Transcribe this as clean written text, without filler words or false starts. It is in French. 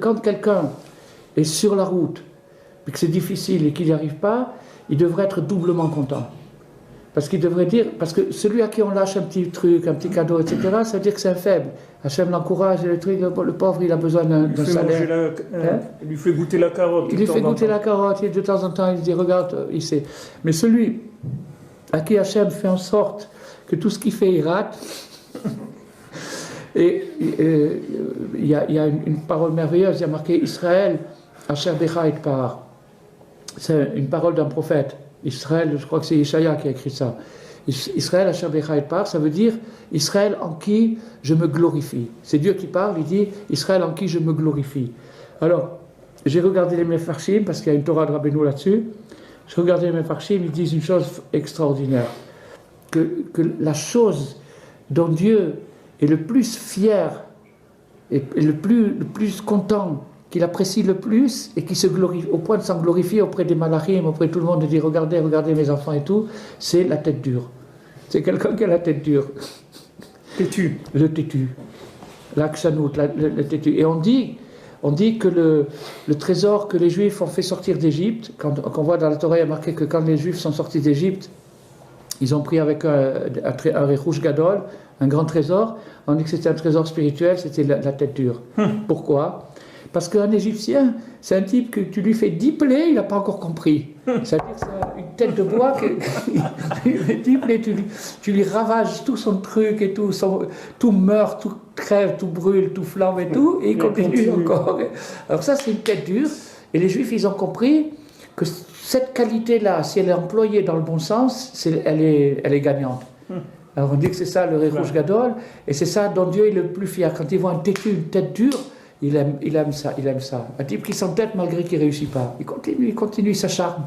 Quand quelqu'un est sur la route, et que c'est difficile et qu'il n'y arrive pas, il devrait être doublement content. Parce qu'il devrait dire, parce que celui à qui on lâche un petit truc, un petit cadeau, etc., ça veut dire que c'est un faible. Hachem l'encourage et le truc, le pauvre, il a besoin d'un salaire. Il lui fait goûter la carotte. Il lui fait goûter la carotte, et de temps en temps, il dit, regarde, il sait. Mais celui à qui Hachem fait en sorte que tout ce qu'il fait, il rate. Et il y a une parole merveilleuse, il y a marqué Israël, Asher Becha et Par. C'est une parole d'un prophète. Israël, je crois que c'est Ishaïa qui a écrit ça. Israël, Asher Becha et Par, ça veut dire Israël en qui je me glorifie. C'est Dieu qui parle, il dit Israël en qui je me glorifie. Alors, j'ai regardé les Mefarshim, parce qu'il y a une Torah de Rabbeinu là-dessus. J'ai regardé les Mefarshim, ils disent une chose extraordinaire. Que la chose dont Dieu est le plus fier et le plus content, qu'il apprécie le plus et qui se glorifie, au point de s'en glorifier auprès des malachim, auprès de tout le monde, et dire regardez, regardez mes enfants et tout, c'est la tête dure. C'est quelqu'un qui a la tête dure. Têtu. Le têtu. L'akshanout, le têtu. Et on dit que le trésor que les Juifs ont fait sortir d'Égypte, quand on voit dans la Torah, il y a marqué que quand les Juifs sont sortis d'Égypte, ils ont pris avec un Rechush Gadol, un grand trésor. On dit que c'était un trésor spirituel, c'était la tête dure. Pourquoi? Parce qu'un Égyptien, c'est un type que tu lui fais 10 plaies, il n'a pas encore compris. C'est-à-dire que c'est une tête de bois, que 10 plaies, tu lui ravages tout son truc et tout, tout meurt, tout crève, tout brûle, tout flambe et tout, et il continue encore. Alors ça, c'est une tête dure. Et les Juifs, ils ont compris que cette qualité-là, si elle est employée dans le bon sens, elle est gagnante. Alors on dit que c'est ça le Rechush Gadol, et c'est ça dont Dieu est le plus fier. Quand il voit un têtu, une tête dure, il aime ça. Un type qui s'entête malgré qu'il ne réussit pas. Il continue, il s'acharne.